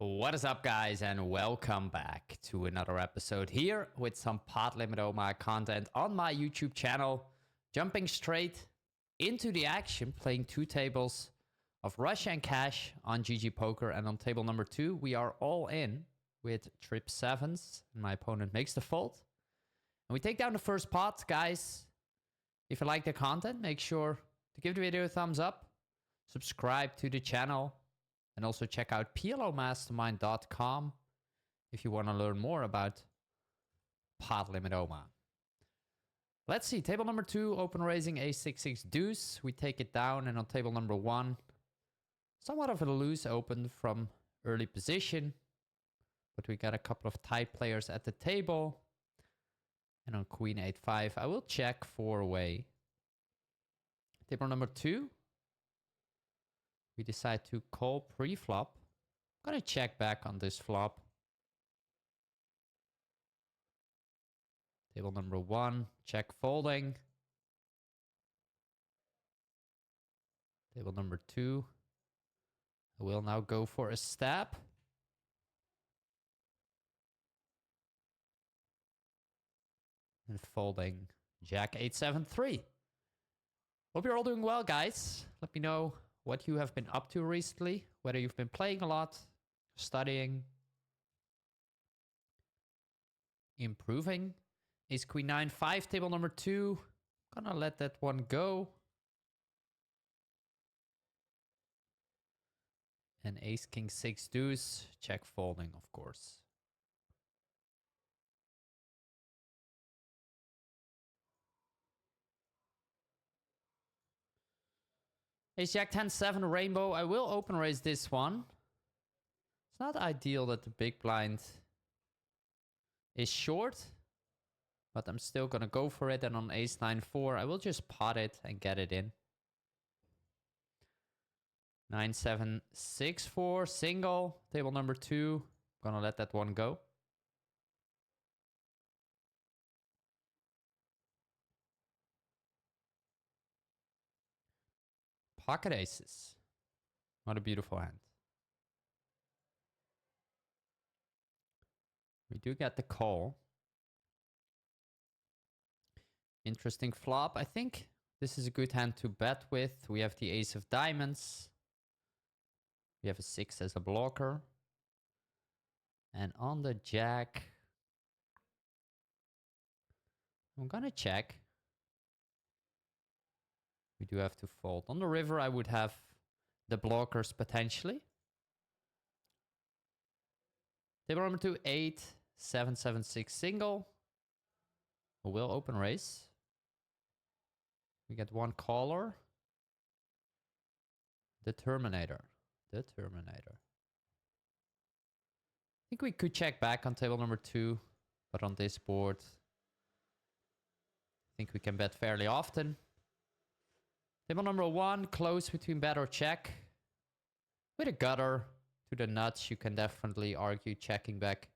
What is up, guys, and welcome back to another episode here with some Pot Limit Omaha content on my YouTube channel. Jumping straight into the action, playing two tables of Russia and Cash on GG Poker, and on table number 2, we are all in with trip 7s, and my opponent makes the fold. And we take down the first pot, guys. If you like the content, make sure to give the video a thumbs up, subscribe to the channel, and also check out plomastermind.com if you want to learn more about Pot Limit Omaha. Let's see, table number 2, open raising ace-6-6 deuce. We take it down, and on table number 1, somewhat of a loose open from early position, but we got a couple of tight players at the table. And on queen 8-5, I will check 4-way. Table number 2. We decide to call pre-flop. I'm going to check back on this flop. Table number 1, check folding. Table number 2. I will now go for a stab. And folding Jack 8-7-3. Hope you're all doing well, guys. Let me know what you have been up to recently, whether you've been playing a lot, studying, improving. Ace Queen 9-5, table number 2. Gonna let that one go. And Ace King 6 deuce, check folding, of course. Ace Jack 10-7 rainbow. I will open raise this one. It's not ideal that the big blind is short, but I'm still gonna go for it. And on Ace 9-4, I will just pot it and get it in. 9-7-6-4 single. Table number 2. Gonna let that one go. Pocket aces. What a beautiful hand. We do get the call. Interesting flop. I think this is a good hand to bet with. We have the ace of diamonds. We have a 6 as a blocker. And on the jack, I'm gonna check. We do have to fold. On the river, I would have the blockers potentially. Table number 2, 8-7-7-6 single. We will open raise. We get one caller. The Terminator. I think we could check back on table number 2, but on this board, I think we can bet fairly often. Table number 1, close between bet or check. With a gutter to the nuts, you can definitely argue checking back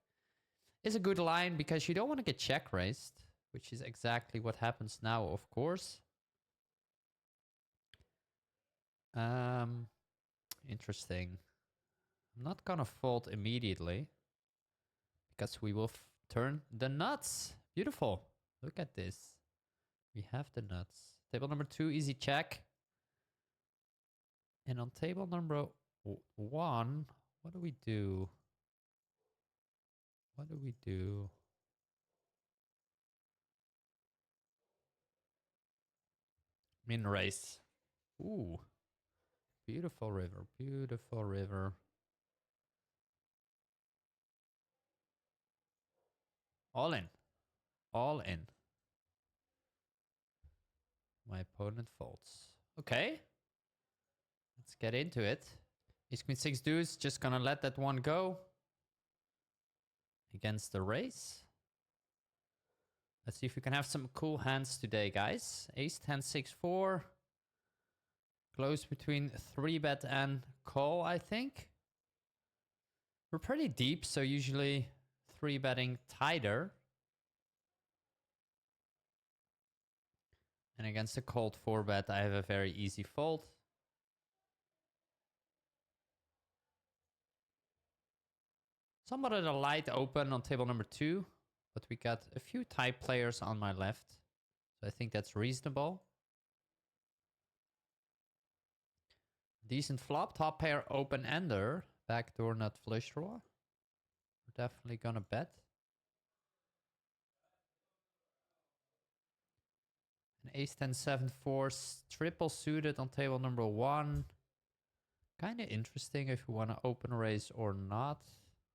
is a good line because you don't want to get check raised, which is exactly what happens now, of course. Interesting. I'm not gonna fold immediately because we will turn the nuts. Beautiful. Look at this. We have the nuts. Table number 2, easy check. And on table number 1, what do we do? Min raise. Ooh. Beautiful river. All in. My opponent folds. Okay. Let's get into it. Ace Queen 6 deuce. Just gonna let that one go. Against the raise. Let's see if we can have some cool hands today, guys. Ace 10-6-4. Close between 3-bet and call, I think. We're pretty deep, so usually 3-betting tighter. And against a cold 4-bet, I have a very easy fold. Somewhat of a light open on table number 2, but we got a few type players on my left. So I think that's reasonable. Decent flop, top pair open ender, backdoor nut flush draw. We're definitely gonna bet. An ace 10 7 4 triple suited on table number 1. Kind of interesting if you want to open raise or not.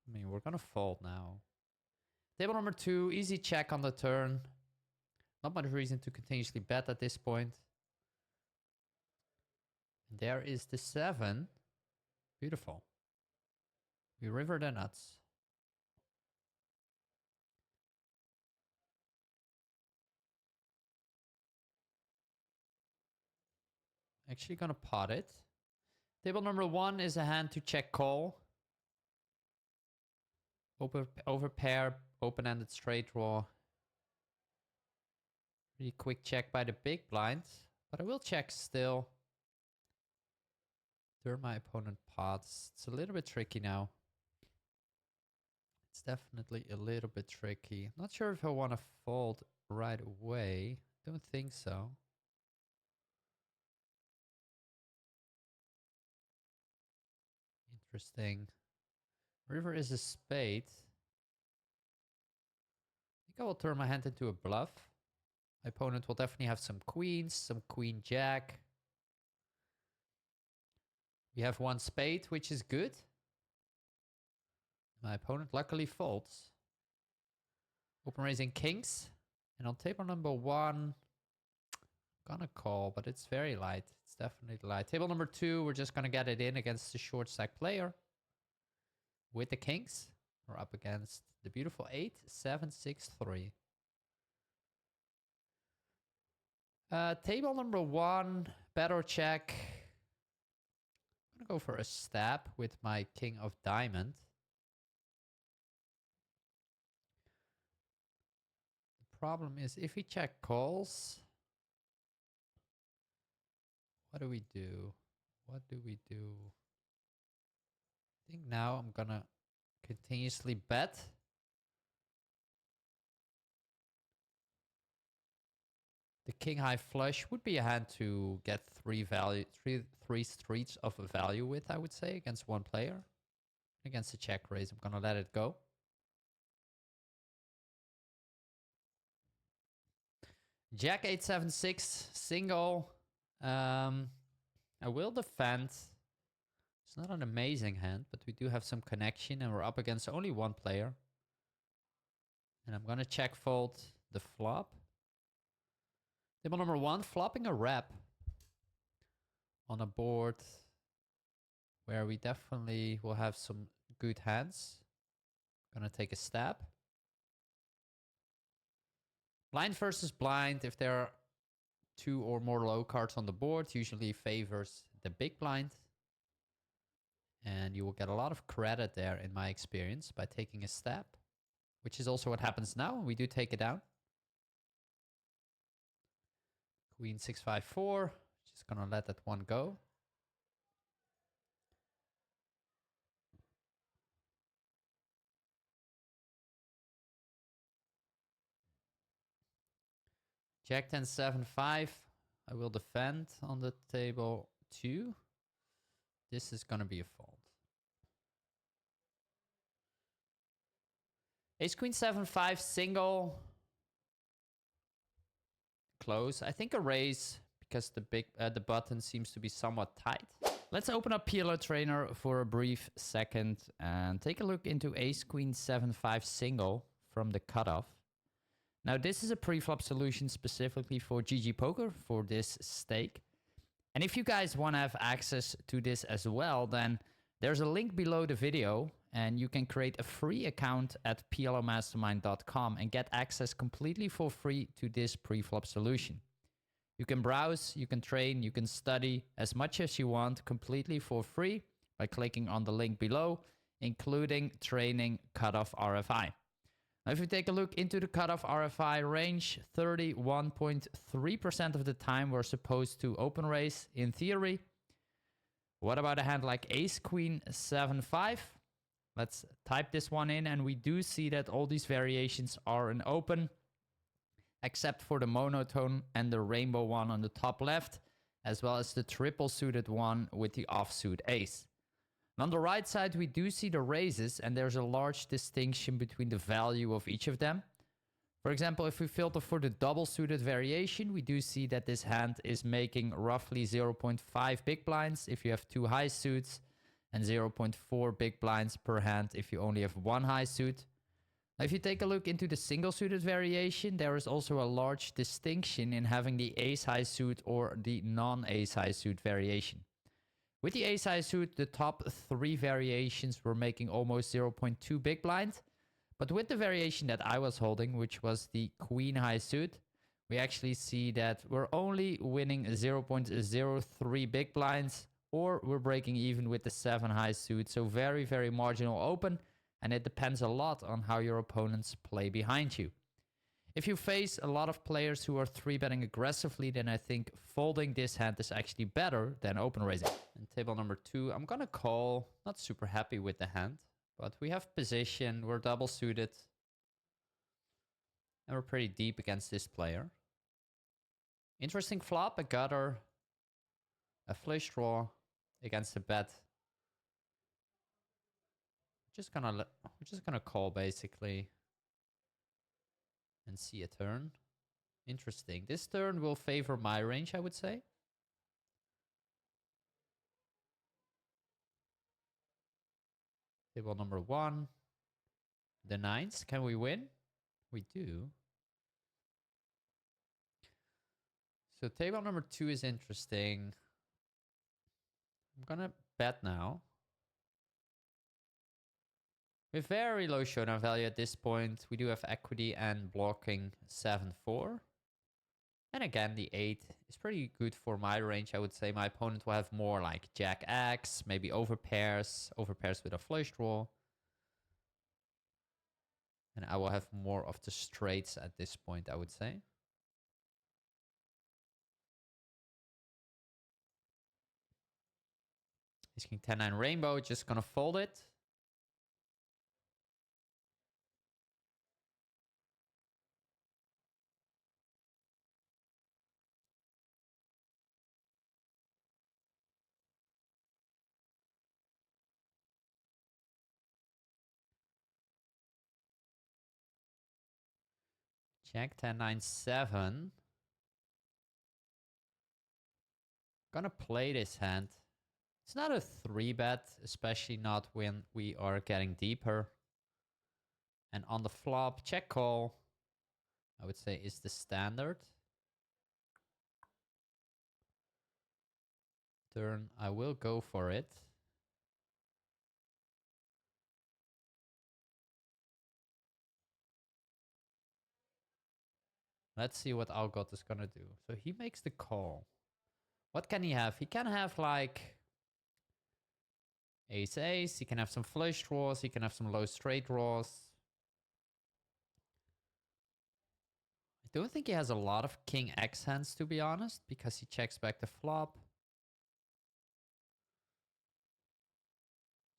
I mean, we're gonna fold now. Table number 2, easy check on the turn. Not much reason to continuously bet at this point. There is the 7. Beautiful. We river the nuts. Actually gonna pot it. Table number 1 is a hand to check call. Over pair, open-ended straight draw. Pretty quick check by the big blind, but I will check still. Turn my opponent pots. It's a little bit tricky now. It's definitely a little bit tricky. Not sure if I want to fold right away. Don't think so. Interesting. River is a spade. I think I will turn my hand into a bluff. My opponent will definitely have some queens, some queen jack. We have one spade, which is good. My opponent luckily folds. Open raising kings. And on table number 1, gonna call, but it's very light. It's definitely light. Table number 2, we're just gonna get it in against the short stack player. With the kings, we're up against the beautiful 8, 7, 6, 3. Table number 1, bet or check. I'm gonna go for a stab with my king of diamond. The problem is if he check calls, what do we do? What do we do? I think now I'm gonna continuously bet. The king high flush would be a hand to get three streets of a value with, I would say, against one player. Against the check raise, I'm gonna let it go. Jack 8 7 6 single. I will defend. It's not an amazing hand, but we do have some connection and we're up against only one player. And I'm gonna check fold the flop. Table number 1, flopping a rep on a board where we definitely will have some good hands. Gonna take a stab. Blind versus blind, if there are 2 or more low cards on the board, usually favors the big blind. And you will get a lot of credit there, in my experience, by taking a stab, which is also what happens now. We do take it down. Queen 6 5 4. Just gonna let that one go. Jack 10 7 5. I will defend on the table 2. This is gonna be a fold. Ace Queen 7 5 single. Close. I think a raise because the button seems to be somewhat tight. Let's open up PLO Trainer for a brief second and take a look into Ace Queen 7 5 single from the cutoff. Now this is a pre-flop solution specifically for GG Poker for this stake. And if you guys want to have access to this as well, then there's a link below the video and you can create a free account at plomastermind.com and get access completely for free to this pre-flop solution. You can browse, you can train, you can study as much as you want completely for free by clicking on the link below, including training cutoff RFI. Now, if you take a look into the cutoff RFI range, 31.3% of the time we're supposed to open raise in theory. What about a hand like Ace Queen 7 5? Let's type this one in, and we do see that all these variations are an open, except for the monotone and the rainbow one on the top left, as well as the triple suited one with the offsuit ace. And on the right side, we do see the raises, and there's a large distinction between the value of each of them. For example, if we filter for the double suited variation, we do see that this hand is making roughly 0.5 big blinds if you have two high suits, and 0.4 big blinds per hand if you only have one high suit. Now, if you take a look into the single suited variation, there is also a large distinction in having the ace high suit or the non-ace high suit variation. With the ace high suit, the top three variations were making almost 0.2 big blind. But with the variation that I was holding, which was the queen high suit, we actually see that we're only winning 0.03 big blinds, or we're breaking even with the 7 high suit. So very, very marginal open, and it depends a lot on how your opponents play behind you. If you face a lot of players who are 3-betting aggressively, then I think folding this hand is actually better than open raising. And table number 2, I'm gonna call. Not super happy with the hand, but we have position, we're double suited, and we're pretty deep against this player. Interesting flop, a gutter, a flush draw against a bet. We're just gonna call basically and see a turn. Interesting. This turn will favor my range, I would say. Table number 1. The 9s. Can we win? We do. So table number 2 is interesting. I'm gonna bet now. With very low showdown value at this point, we do have equity and blocking 7-4. And again, the 8 is pretty good for my range. I would say my opponent will have more like Jack X, maybe overpairs with a flush draw. And I will have more of the straights at this point, I would say. Ace King 10-9 rainbow, just gonna fold it. Jack 10-9 7. Gonna play this hand. It's not a 3-bet, especially not when we are getting deeper. And on the flop, check call, I would say, is the standard. Turn, I will go for it. Let's see what Algot is gonna do. So he makes the call. What can he have? He can have like ace ace. He can have some flush draws. He can have some low straight draws. I don't think he has a lot of king X hands, to be honest, because he checks back the flop.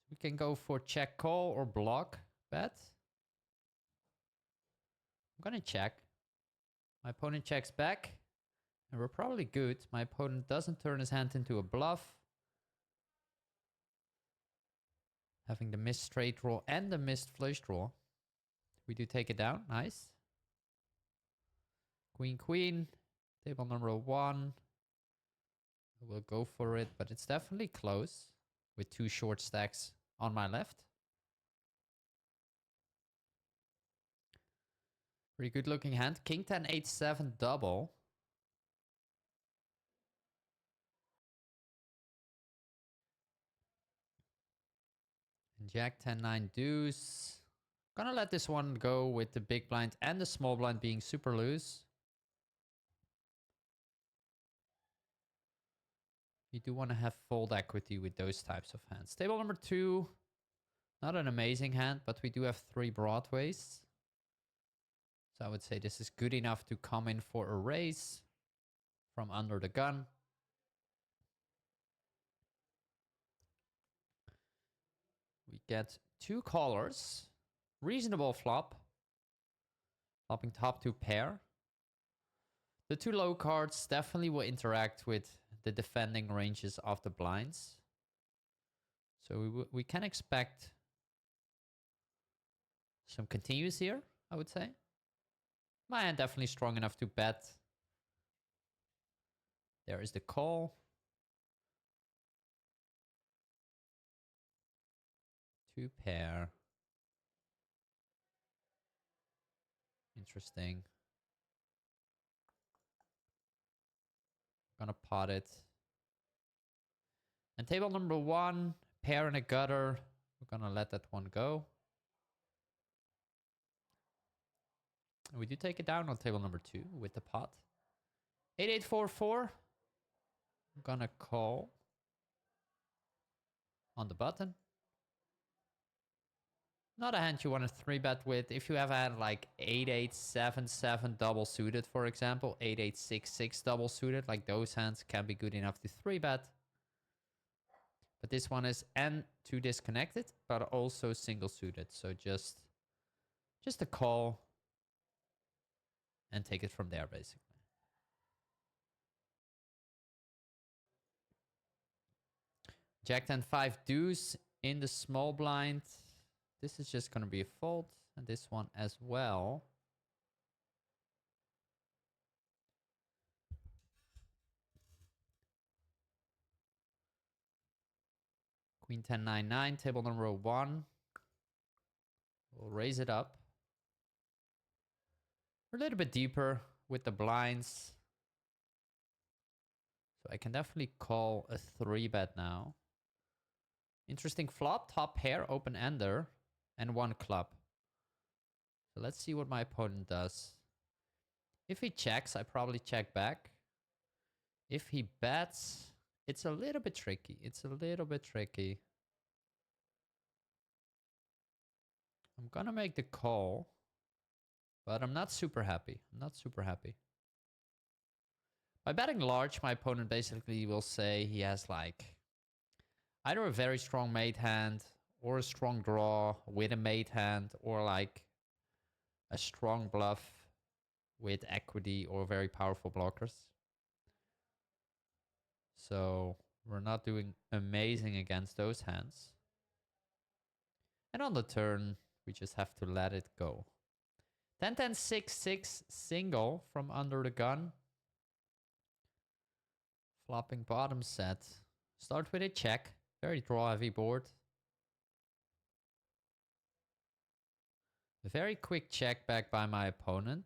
We can go for check call or block bet. I'm gonna check. My opponent checks back, and we're probably good. My opponent doesn't turn his hand into a bluff. Having the missed straight draw and the missed flush draw. We do take it down. Nice. Queen, queen. Table number 1. We'll go for it, but it's definitely close with 2 short stacks on my left. Pretty good looking hand. King 10, 8, 7 double. And Jack 10, 9 deuce. Gonna let this one go with the big blind and the small blind being super loose. You do want to have fold equity with those types of hands. Table number 2. Not an amazing hand, but we do have 3 broadways. So I would say this is good enough to come in for a raise from under the gun. We get Two callers. Reasonable flop. Flopping top two pair. The two low cards definitely will interact with the defending ranges of the blinds. So we can expect some continuous here, I would say. My hand definitely strong enough to bet. There is the call. Two pair. Interesting. Gonna pot it. And table number one, pair and a gutter. We're gonna let that one go. And we do take it down on table number two with the pot. 8844. I'm gonna call on the button. Not a hand you want to 3-bet with. If you have had like 8877 double suited, for example, 8866 double suited, like those hands can be good enough to 3-bet. But this one is N2 disconnected, but also single suited. So just a call and take it from there, basically. Jack 10 5 deuce in the small blind. This is just going to be a fold, and this one as well. Queen 10 9 9, table number one. We'll raise it up. We're a little bit deeper with the blinds. So I can definitely call a 3-bet now. Interesting flop, top pair, open ender, and one club. So let's see what my opponent does. If he checks, I probably check back. If he bets, it's a little bit tricky. It's a little bit tricky. I'm gonna make the call, but I'm not super happy. I'm not super happy. By betting large, my opponent basically will say he has like either a very strong mate hand or a strong draw with a mate hand, or like a strong bluff with equity or very powerful blockers. So we're not doing amazing against those hands. And on the turn, we just have to let it go. 10 10 6 6 single from under the gun. Flopping bottom set. Start with a check. Very draw heavy board. A very quick check back by my opponent.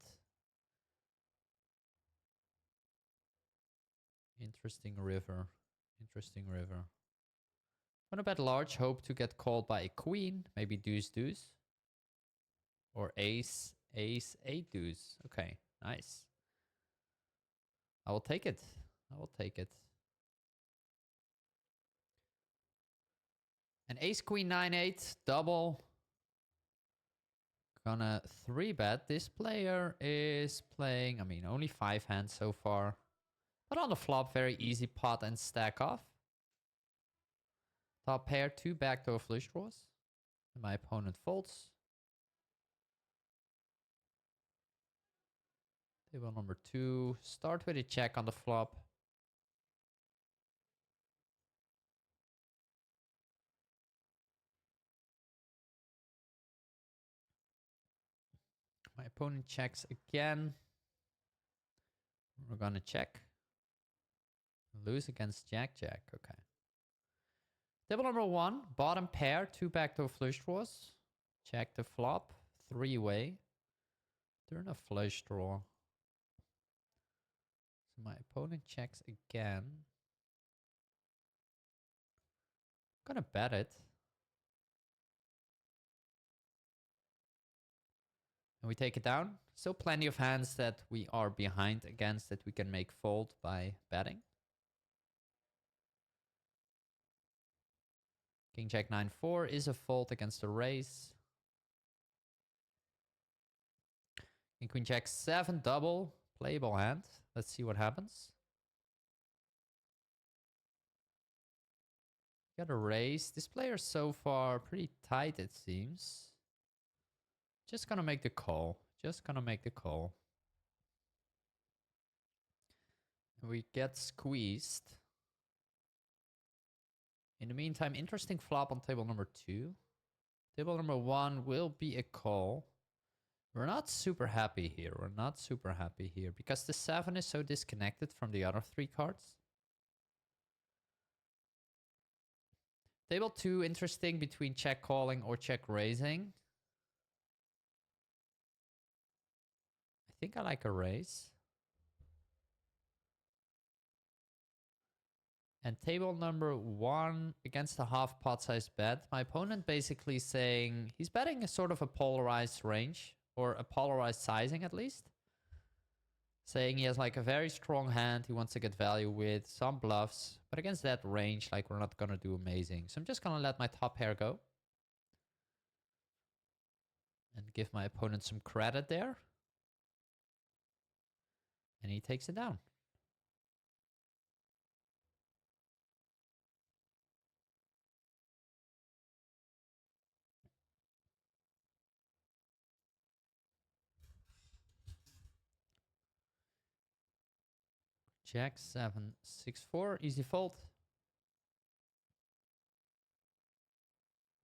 Interesting river. Interesting river. Gonna bet large, hope to get called by a queen. Maybe deuce deuce. Or ace, ace, 8 deuce. Okay, nice. I will take it. I will take it. An ace queen 9-8 double. Gonna 3-bet. This player is playing, I mean, only 5 hands so far. But on the flop, very easy pot and stack off. Top pair, 2 backdoor flush draws. And my opponent folds. Table number 2. Start with a check on the flop. My opponent checks again. We're gonna check. Lose against Jack Jack. Okay. Table number 1. Bottom pair. 2 backdoor flush draws. Check the flop. 3-way. Turn a flush draw. So my opponent checks again. Gonna bet it. And we take it down. Still plenty of hands that we are behind against that we can make fold by betting. King Jack 9-4 is a fold against the raise. King Queen Jack 7 double. Playable hand. Let's see what happens. Got a raise. This player's so far pretty tight, it seems. Just gonna make the call. Just gonna make the call. We get squeezed. In the meantime, interesting flop on table number 2. Table number 1 will be a call. We're not super happy here. We're not super happy here because the 7 is so disconnected from the other 3 cards. Table 2, interesting between check calling or check raising. I think I like a raise. And table number 1 against a half pot size bet. My opponent basically saying he's betting a sort of a polarized range or a polarized sizing at least. Saying he has like a very strong hand he wants to get value with, some bluffs, but against that range, like we're not gonna do amazing. So I'm just gonna let my top pair go. And give my opponent some credit there. And he takes it down. Jack 7, 6, 4, easy fold.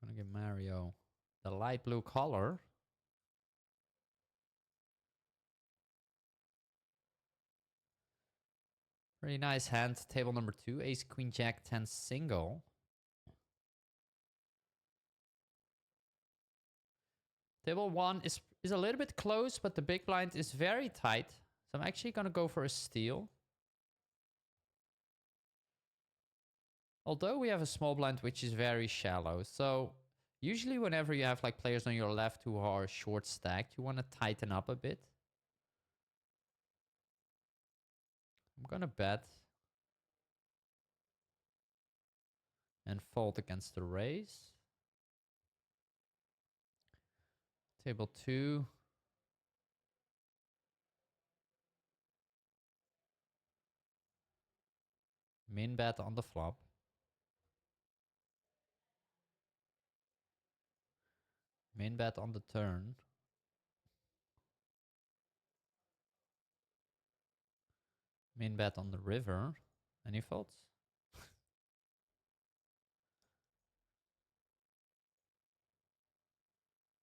I'm gonna give Mario the light blue color. Pretty nice hand. Table number 2, ace, queen, jack, 10 single. Table 1 is a little bit close, but the big blind is very tight. So I'm actually gonna go for a steal. Although we have a small blind which is very shallow. So usually whenever you have like players on your left who are short stacked, you want to tighten up a bit. I'm gonna bet. And fold against the raise. Table 2. Min bet on the flop. Min bet on the turn. Min bet on the river. And he folds.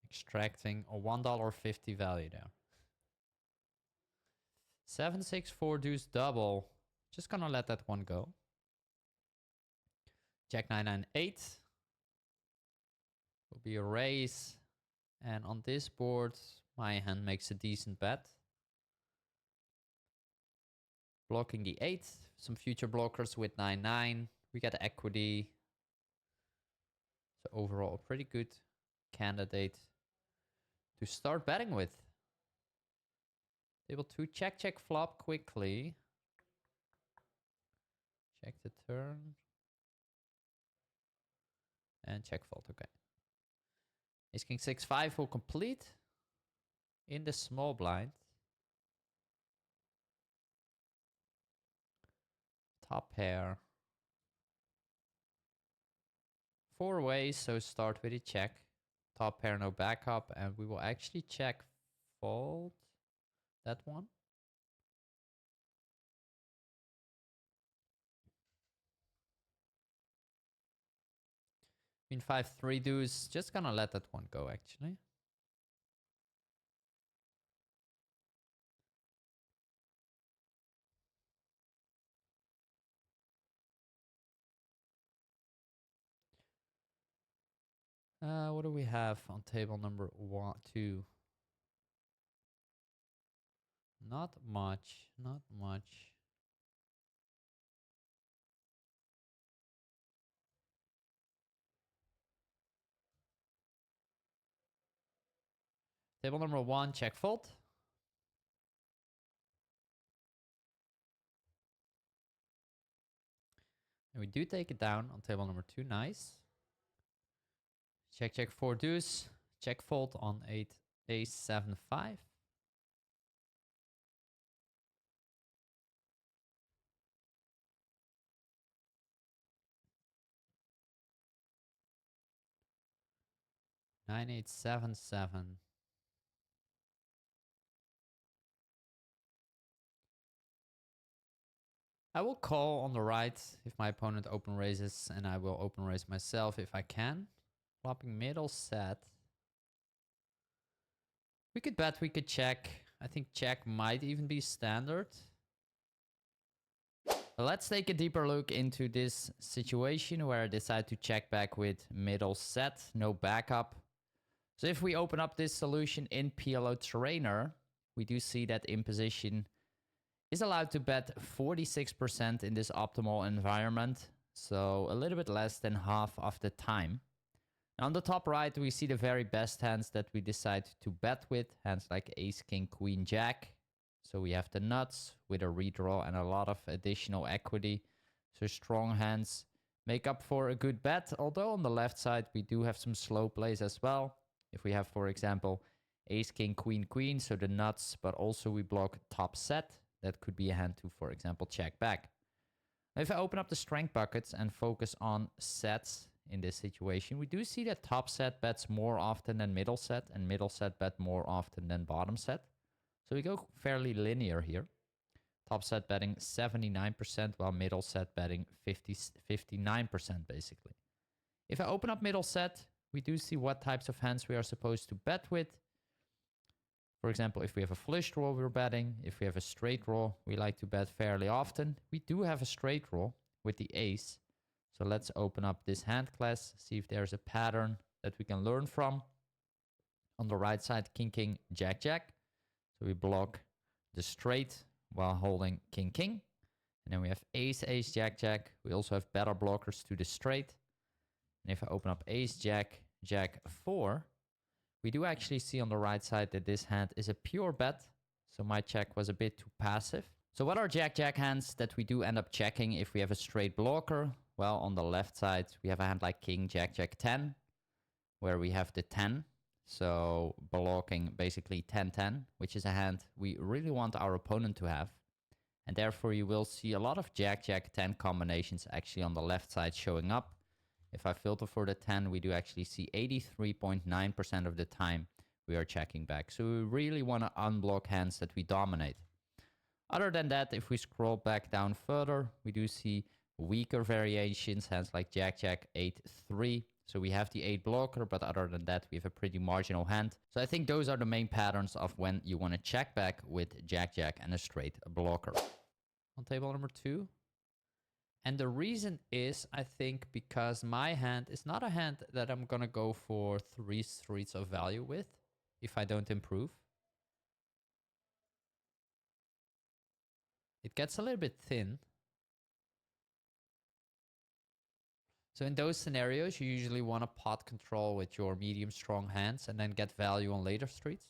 Extracting a $1.50 value there. 7, 6, 4 deuce double. Just gonna let that one go. Jack 9, 9, 8. Will be a raise. And on this board, my hand makes a decent bet. Blocking the 8. Some future blockers with 9, 9. We get equity. So overall, a pretty good candidate to start betting with. Table 2, check, check, flop quickly. Check the turn. And check fold, okay. Ace king 6, 5 will complete in the small blind. Top pair. 4 ways, so start with a check. Top pair, no backup, and we will actually check fold that one. Queen 5, 3 deuce. Just gonna let that one go, actually. What do we have on table number 1, 2? Not much, not much. Table number 1, check fold. And we do take it down on table number 2, nice. Check, check, 4 deuce. Check fold on 8, ace, 7, 5. 9877. I will call on the right if my opponent open raises, and I will open raise myself if I can. Flopping middle set. We could bet, we could check. I think check might even be standard. But let's take a deeper look into this situation where I decide to check back with middle set, no backup. So if we open up this solution in PLO Trainer, we do see that imposition is allowed to bet 46% in this optimal environment. So a little bit less than half of the time. On the top right, we see the very best hands that we decide to bet with. Hands like ace, king, queen, jack. So we have the nuts with a redraw and a lot of additional equity. So strong hands make up for a good bet. Although on the left side, we do have some slow plays as well. If we have, for example, ace, king, queen, queen. So the nuts, but also we block top set. That could be a hand to, for example, check back. If I open up the strength buckets and focus on sets in this situation, we do see that top set bets more often than middle set, and middle set bet more often than bottom set. So we go fairly linear here. Top set betting 79%, while middle set betting 59% basically. If I open up middle set, we do see what types of hands we are supposed to bet with. For example, if we have a flush draw, we're betting. If we have a straight draw, we like to bet fairly often. We do have a straight draw with the ace. So let's open up this hand class, see if there's a pattern that we can learn from. On the right side, king, king, jack, jack. So we block the straight while holding king, king. And then we have ace, ace, jack, jack. We also have better blockers to the straight. And if I open up ace, jack, jack, 4, we do actually see on the right side that this hand is a pure bet. So my check was a bit too passive. So what are jack-jack hands that we do end up checking if we have a straight blocker? Well, on the left side, we have a hand like king, jack-jack 10, where we have the 10. So blocking basically 10-10, which is a hand we really want our opponent to have. And therefore you will see a lot of jack-jack 10 combinations actually on the left side showing up. If I filter for the 10, we do actually see 83.9% of the time we are checking back. So we really want to unblock hands that we dominate. Other than that, if we scroll back down further, we do see weaker variations, hands like Jack, Jack, 8, 3. So we have the 8 blocker, but other than that, we have a pretty marginal hand. So I think those are the main patterns of when you want to check back with Jack, Jack and a straight blocker. On table number 2. And the reason is, I think, because my hand is not a hand that I'm going to go for 3 streets of value with if I don't improve. It gets a little bit thin. So in those scenarios, you usually want to pot control with your medium strong hands and then get value on later streets.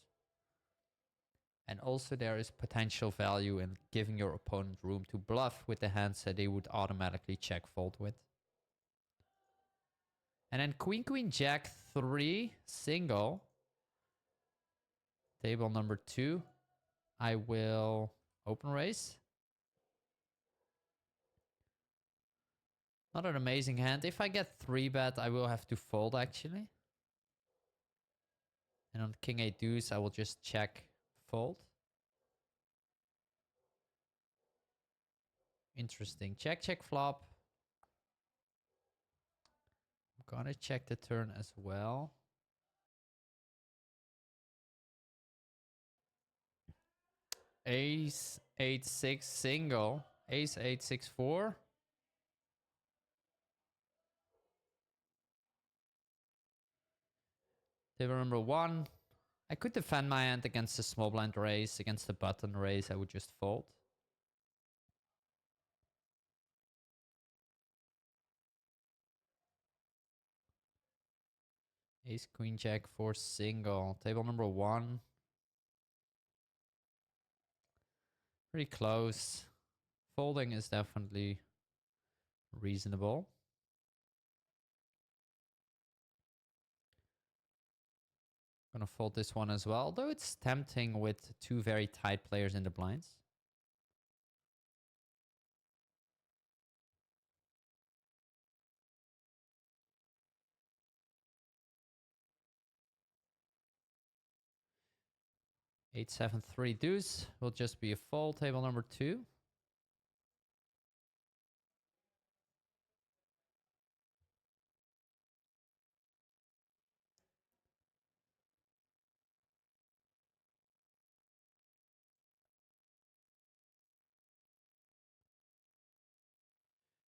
And also there is potential value in giving your opponent room to bluff with the hands that they would automatically check fold with. And then queen, queen, jack 3, single. Table number 2. I will open raise. Not an amazing hand. If I get 3-bet, I will have to fold actually. And on king 8 deuce, I will just check fold. Interesting. Check, check, flop. I'm gonna check the turn as well. Ace 8-6 single. Ace 8-6-4. Table number 1. I could defend my hand against the small blind raise. Against the button raise, I would just fold. Ace queen jack 4 single. Table number 1. Pretty close. Folding is definitely reasonable. Gonna fold this one as well, though it's tempting with 2 very tight players in the blinds. 8-7-3 deuce will just be a fold. Table number 2.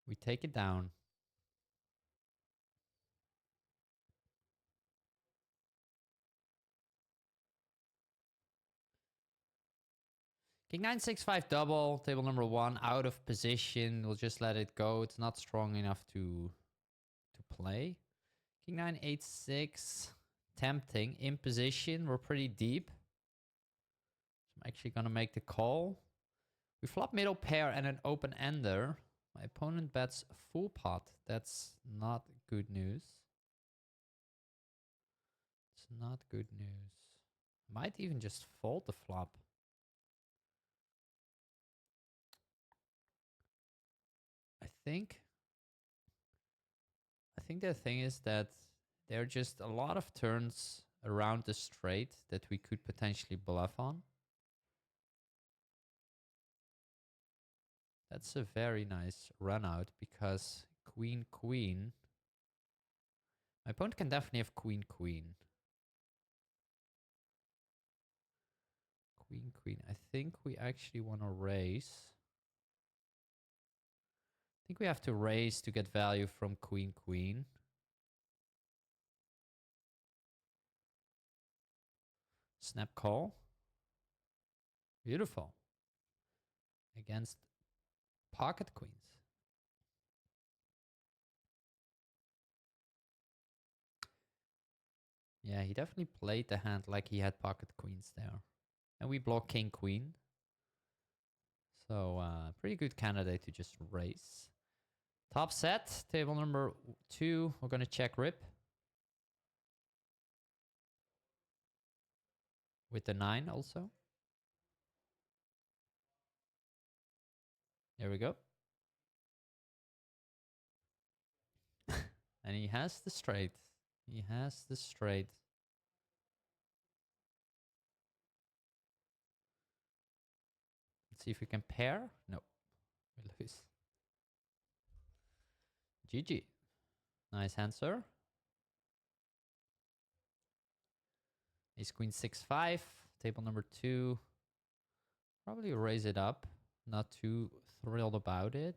We take it down. King 9-6-5 double. Table number 1 out of position. We'll just let it go. It's not strong enough to play. King 9-8-6. Tempting. In position. We're pretty deep. So I'm actually going to make the call. We flop middle pair and an open ender. My opponent bets full pot. That's not good news. It's not good news. Might even just fold the flop. I think the thing is that there are just a lot of turns around the straight that we could potentially bluff on. That's a very nice run out because queen, queen. My opponent can definitely have queen, queen. Queen, queen. I think we actually want to raise. I think we have to raise to get value from queen, queen. Snap call. Beautiful. Against pocket queens. Yeah, he definitely played the hand like he had pocket queens there. And we block king, queen. So, pretty good candidate to just raise. Top set, table number 2. We're going to check rip. With the 9 also. There we go. And he has the straight. He has the straight. Let's see if we can pair. No, we lose. GG. Nice answer. Ace queen 6-5. Table number 2. Probably raise it up. Not too thrilled about it.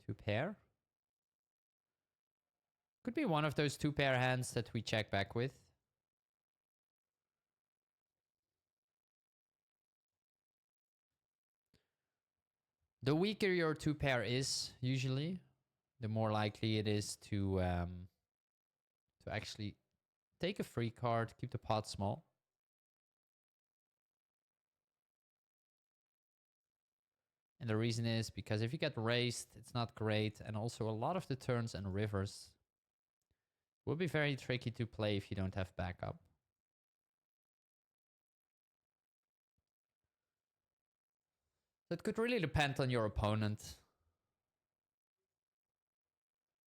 Two pair. Could be one of those two pair hands that we check back with. The weaker your two pair is, usually, the more likely it is to actually take a free card, keep the pot small. And the reason is because if you get raised, it's not great. And also a lot of the turns and rivers will be very tricky to play if you don't have backup. So it could really depend on your opponent.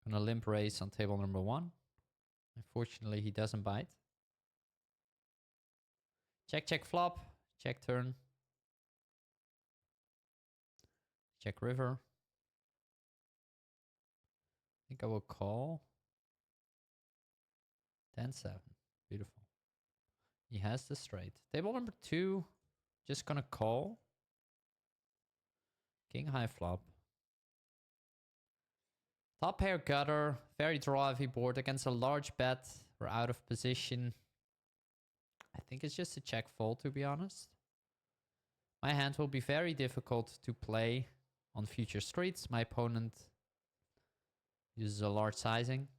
Gonna limp raise on table number 1. Unfortunately, he doesn't bite. Check, check, flop. Check turn. Check river. I think I will call. 10-7. Beautiful. He has the straight. Table number 2. Just gonna call. King high flop. Top pair gutter. Very draw heavy board against a large bet. We're out of position. I think it's just a check fold, to be honest. My hand will be very difficult to play on future streets. My opponent uses a large sizing.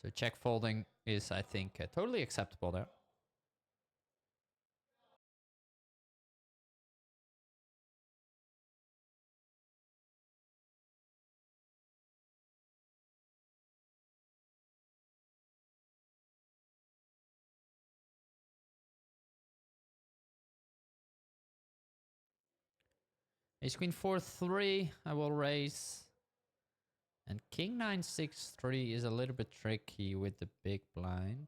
So check folding is, I think, totally acceptable there. Ace queen 4-3. I will raise. And king 9 6 3 is a little bit tricky with the big blind.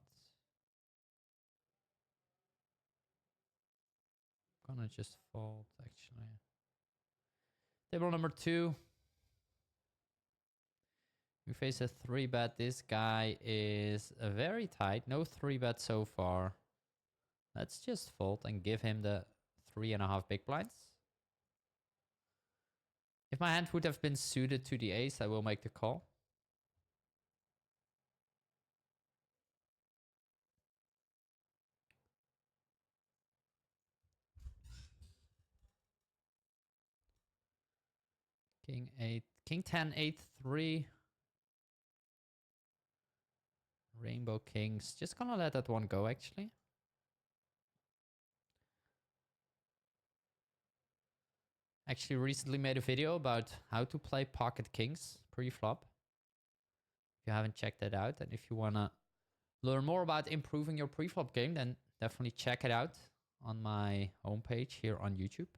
Gonna just fold actually. Table number 2. We face a 3-bet. This guy is very tight. No 3-bet so far. Let's just fold and give him the 3.5 big blinds. If my hand would have been suited to the ace, I will make the call. King 8, King 10, 8, 3. Rainbow Kings. Just gonna let that one go actually. Actually recently made a video about how to play pocket kings pre-flop. If you haven't checked that out, and if you wanna learn more about improving your pre-flop game, then definitely check it out on my homepage here on YouTube.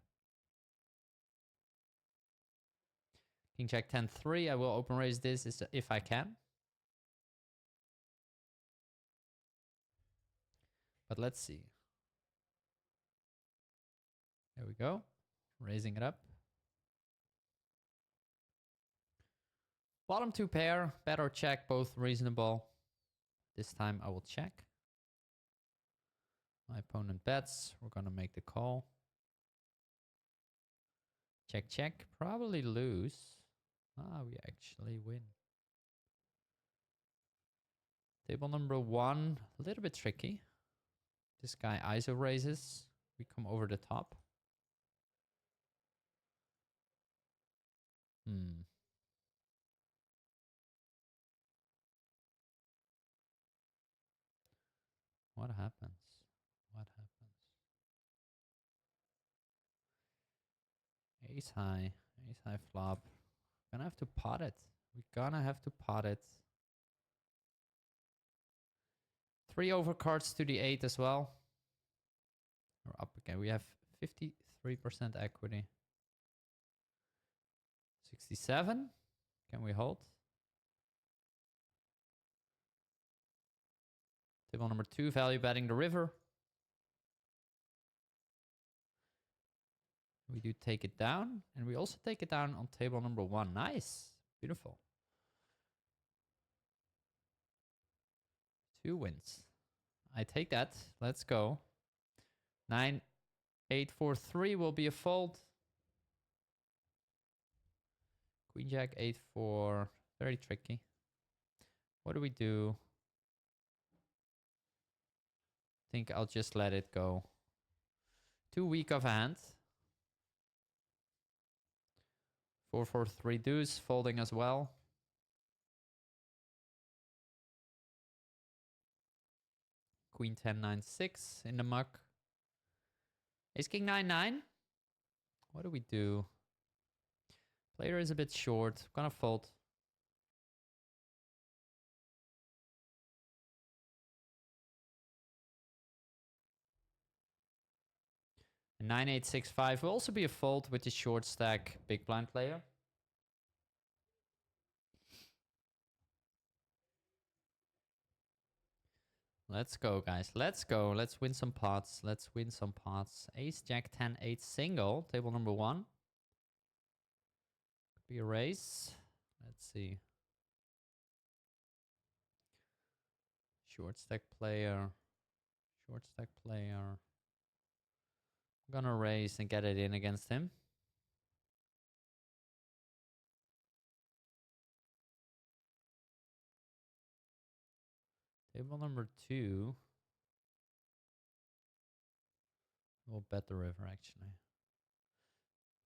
King Jack 10 3. I will open raise this if I can. But let's see. There we go. Raising it up. Bottom 2 pair, bet or check, both reasonable. This time I will check. My opponent bets. We're gonna make the call. Check, check. Probably lose. Ah, we actually win. Table number 1, a little bit tricky. This guy ISO raises. We come over the top. What happens? What happens? Ace high flop. Gonna have to pot it. We're gonna have to pot it. 3 overcards to the 8 as well. We're up again. We have 53% equity. 67. Can we hold? Table number 2, value betting the river. We do take it down, and we also take it down on table number 1. Nice. Beautiful. 2 wins. I take that. Let's go. 9, 8, 4, 3 will be a fold. Queen Jack 8, 4. Very tricky. What do we do? Think I'll just let it go. Too weak of a hand. 4, 4, 3 deuce, folding as well. Queen 10, 9, 6 in the muck. Ace King 9, 9. What do we do? Player is a bit short. Gonna fold. And 9, 8, 6, 5 will also be a fold with the short stack big blind player. Let's go, guys. Let's go. Let's win some pots. Let's win some pots. Ace, Jack, 10, 8 single. Table number 1. Could be a raise. Let's see. Short stack player. Short stack player. I'm gonna raise and get it in against him. Table number 2. We'll bet the river, actually.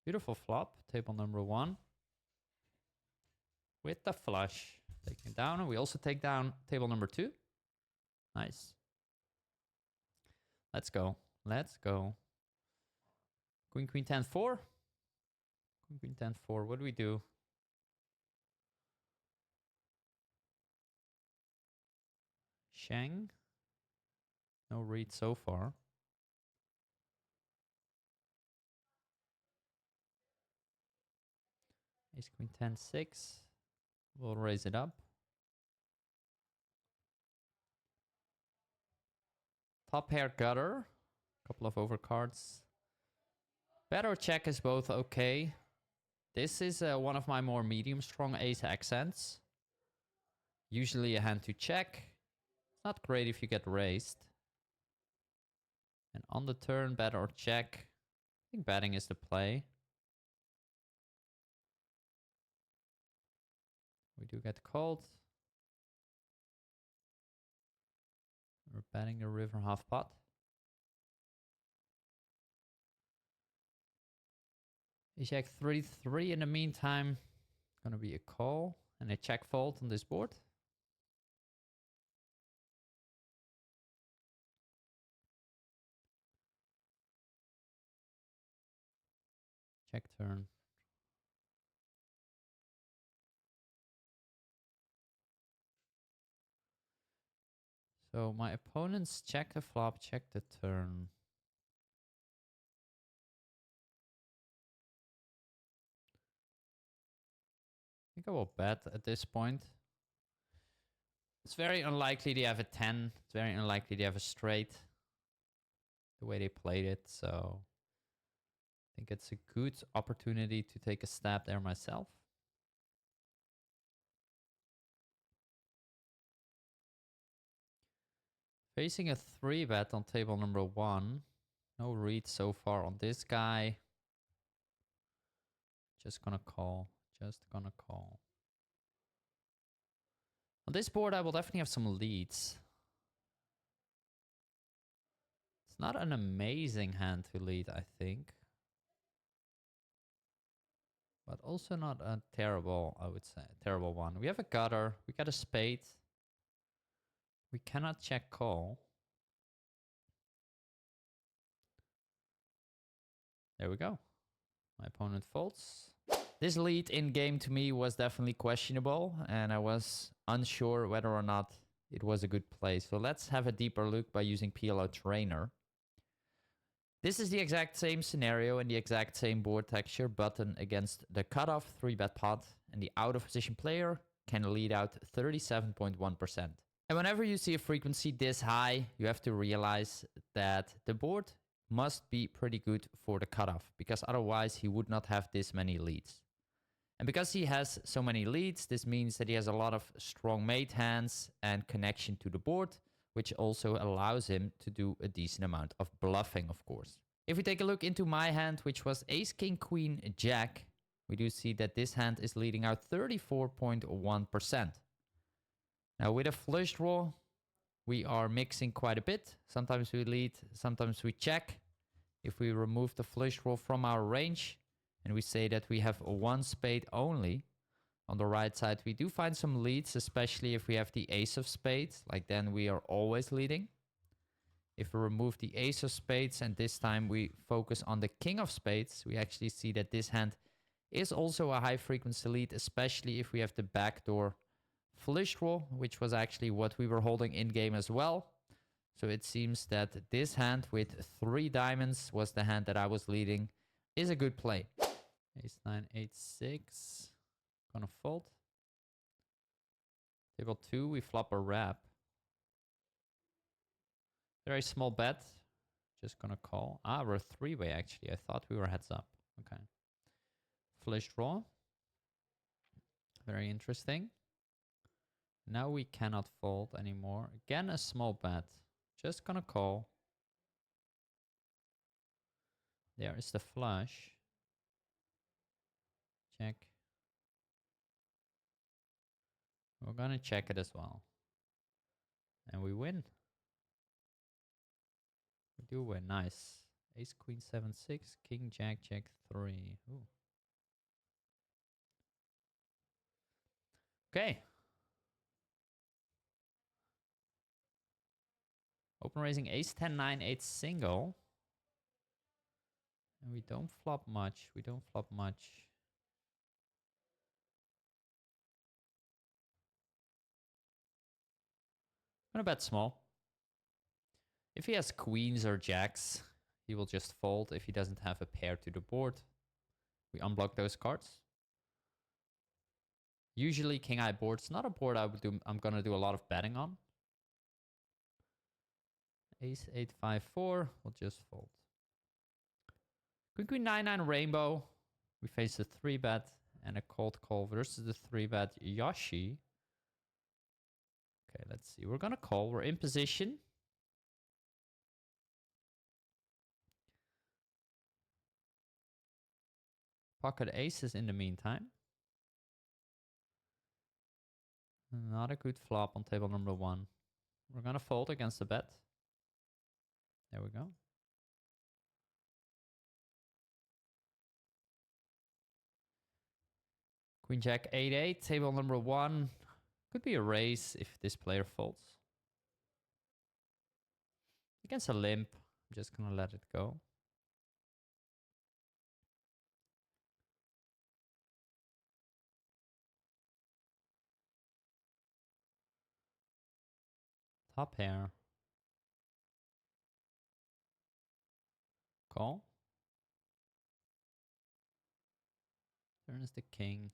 Beautiful flop. Table number 1. With the flush. Taking it down. And we also take down table number 2. Nice. Let's go. Let's go. Queen, Queen, 10, 4. Queen, Queen, 10, 4. What do we do? Shang. No read so far. Ace, Queen, 10, 6. We'll raise it up. Top pair gutter. Couple of overcards. Bet or check is both okay. This is one of my more medium strong ace accents. Usually a hand to check. It's not great if you get raised. And on the turn, bet or check. I think betting is the play. We do get called. We're betting the river half pot. Ace jack 3-3 in the meantime. Gonna be a call and a check fold on this board. Check turn. So my opponents check the flop, check the turn. I think I will bet at this point. It's very unlikely they have a 10. It's very unlikely they have a straight. The way they played it, so I think it's a good opportunity to take a stab there myself. Facing a 3-bet on table number 1. No read so far on this guy. Just gonna call. Just gonna call. On this board, I will definitely have some leads. It's not an amazing hand to lead, I think. But also not a terrible, I would say, terrible one. We have a gutter. We got a spade. We cannot check call. There we go. My opponent folds. This lead in game to me was definitely questionable, and I was unsure whether or not it was a good play. So let's have a deeper look by using PLO Trainer. This is the exact same scenario and the exact same board texture, button against the cutoff 3-bet pot, and the out of position player can lead out 37.1%. And whenever you see a frequency this high, you have to realize that the board must be pretty good for the cutoff, because otherwise he would not have this many leads. And because he has so many leads, this means that he has a lot of strong mate hands and connection to the board, which also allows him to do a decent amount of bluffing, of course. If we take a look into my hand, which was ace, king, queen, jack, we do see that this hand is leading out 34.1%. Now with a flush draw, we are mixing quite a bit. Sometimes we lead, sometimes we check. If we remove the flush draw from our range and we say that we have one spade only, on the right side we do find some leads, especially if we have the ace of spades, like then we are always leading. If we remove the ace of spades and this time we focus on the king of spades, we actually see that this hand is also a high frequency lead, especially if we have the backdoor flush draw, which was actually what we were holding in game as well. So it seems that this hand with 3 diamonds was the hand that I was leading, is a good play. Ace 9, 8, 6. Gonna fold. Table 2, we flop a wrap. Very small bet. Just gonna call. Ah, we're 3-way actually. I thought we were heads up. Okay. Flush draw. Very interesting. Now we cannot fold anymore. Again, a small bet. Just gonna call. There is the flush. Check. We're gonna check it as well. And we win. We do win. Nice. Ace, queen, 7, 6. King, jack, jack, 3. Ooh. Okay. Open raising ace 10, 9, 8 single. And we don't flop much. We don't flop much. I'm gonna bet small. If he has queens or jacks, he will just fold. If he doesn't have a pair to the board, we unblock those cards. Usually king high board's not a board I'm gonna do a lot of betting on. Ace 8 5 4. We'll just fold. Queen 9 9 rainbow. We face a 3-bet and a cold call versus the 3-bet Yoshi. Okay, let's see. We're gonna call. We're in position. Pocket aces in the meantime. Not a good flop on table number 1. We're gonna fold against the bet. There we go. Queen Jack 8 8. Table number 1. Could be a raise if this player folds. Against a limp, I'm just gonna let it go. Top pair. Call. Turn is the king.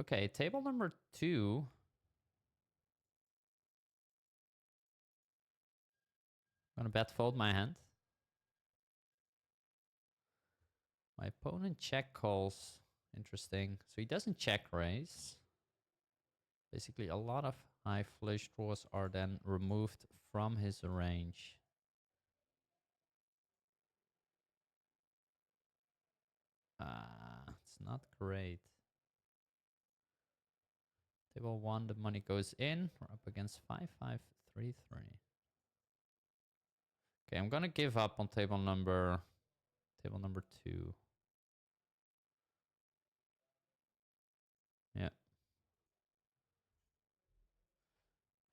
Okay, table number 2. I'm gonna bet fold my hand. My opponent check calls. Interesting. So he doesn't check raise. Basically, a lot of high flush draws are then removed from his range. It's not great. Table 1, the money goes in. We're up against 5 5 3 3. Okay, I'm gonna give up on table number 2. Yeah.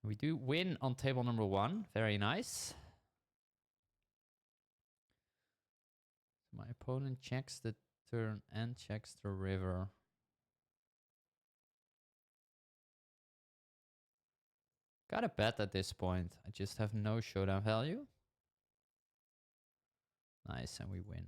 We do win on table number 1. Very nice. My opponent checks the turn and checks the river. Got a bet at this point. I just have no showdown value. Nice, and we win.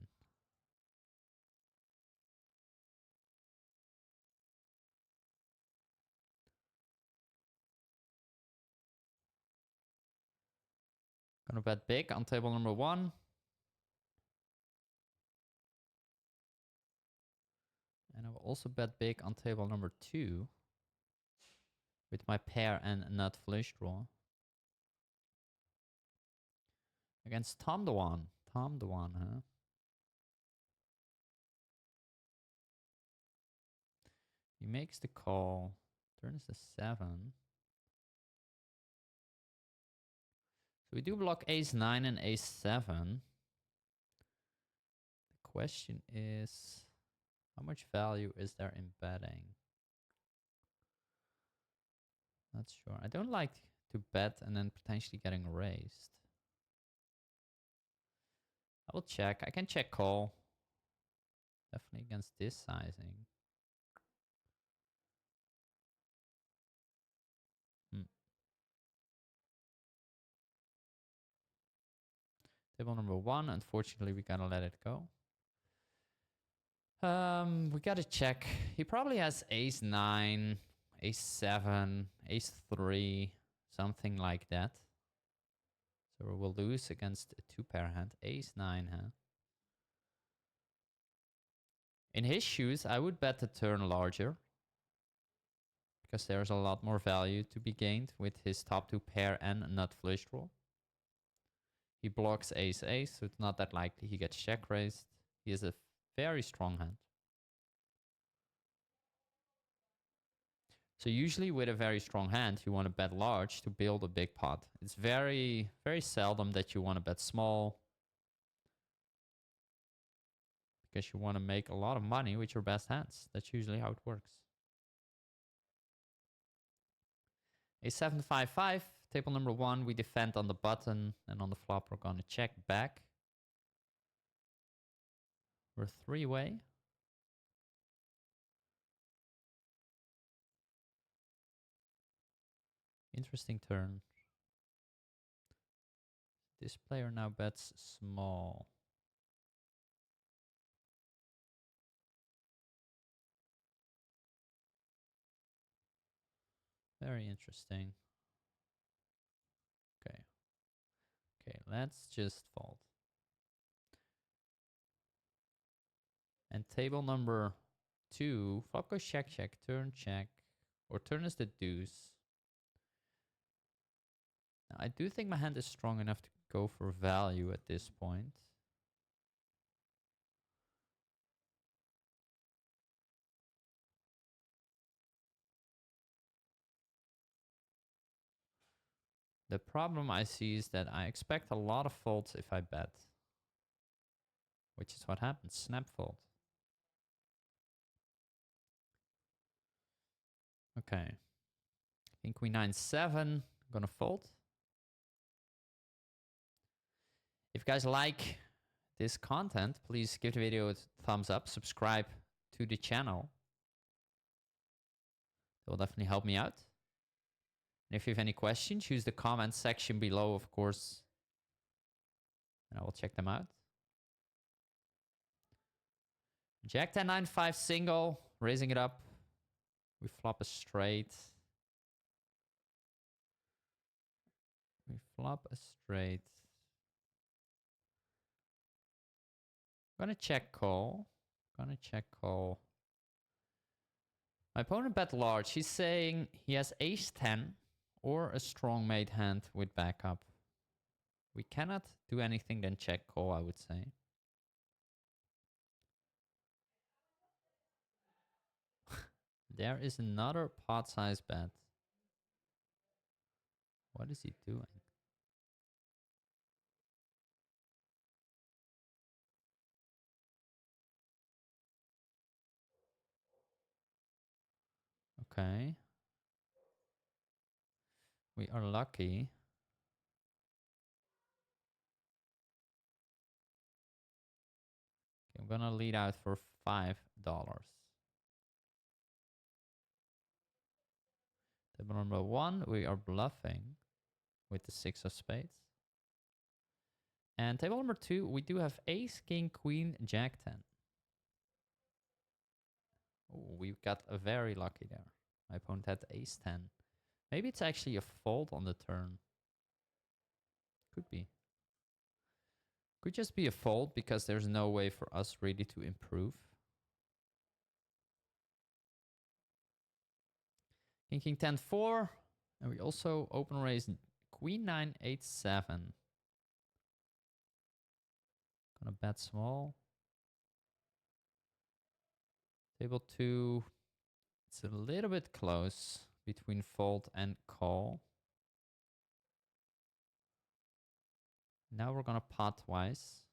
Gonna bet big on table number 1. And I will also bet big on table number 2. With my pair and nut flush draw. Against Tom the One. Tom the One, huh? He makes the call. Turns the 7. So we do block ace 9 and ace 7. The question is, how much value is there in betting? Not sure. I don't like to bet and then potentially getting raised. I will check. I can check call. Definitely against this sizing. Table number 1. Unfortunately, we gotta let it go. We gotta check. He probably has ace 9, ace 7, ace 3, something like that. So we'll lose against a 2-pair hand. Ace 9, huh? In his shoes, I would bet the turn larger. Because there's a lot more value to be gained with his top 2 pair and nut flush draw. He blocks ace ace, so it's not that likely he gets check raised. He has a very strong hand. So usually with a very strong hand, you want to bet large to build a big pot. It's very, very seldom that you want to bet small. Because you want to make a lot of money with your best hands. That's usually how it works. A7 5 5. Table number 1, we defend on the button. And on the flop, we're going to check back. We're 3-way. Interesting turn. This player now bets small. Very interesting. Okay. Okay, let's just fold. And table number 2, flop goes check, check, turn check, or turn is the deuce. Now, I do think my hand is strong enough to go for value at this point. The problem I see is that I expect a lot of folds if I bet, which is what happens. Snap fold. Okay. King queen 9-7. I'm gonna fold. If you guys like this content, please give the video a thumbs up, subscribe to the channel. It will definitely help me out. And if you have any questions, use the comment section below, of course, and I will check them out. Jack 10 9 5 single, raising it up. We flop a straight. We flop a straight. Gonna check call. Gonna check call. My opponent bet large. He's saying he has ace 10 or a strong mate hand with backup. We cannot do anything than check call, I would say. There is another pot size bet. What is he doing? Okay. We are lucky. Okay, I'm gonna lead out for $5. Table number 1, we are bluffing with the 6 of spades. And table number 2, we do have ace, king, queen, jack 10. Oh, we got very lucky there. My opponent had ace 10. Maybe it's actually a fold on the turn. Could be. Could just be a fold because there's no way for us really to improve. King 10 4. And we also open raise queen 9 8 7. Gonna bet small. Table 2. It's a little bit close between fold and call. Now we're gonna pot twice.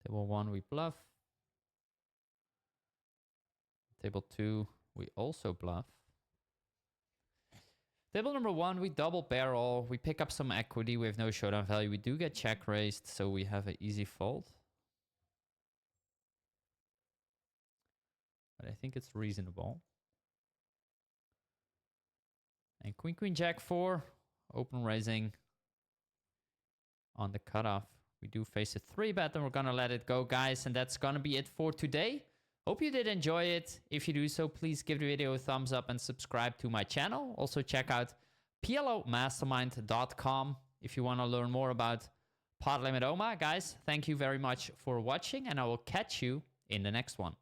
Table 1, we bluff. Table 2, we also bluff. Table number 1, we double barrel. We pick up some equity. We have no showdown value. We do get check raised, so we have an easy fold. But I think it's reasonable. And queen, jack 4, open raising on the cutoff. We do face a 3-bet, and we're going to let it go, guys. And that's going to be it for today. Hope you did enjoy it. If you do so, please give the video a thumbs up and subscribe to my channel. Also, check out plomastermind.com if you want to learn more about Pot Limit Omaha. Guys, thank you very much for watching, and I will catch you in the next one.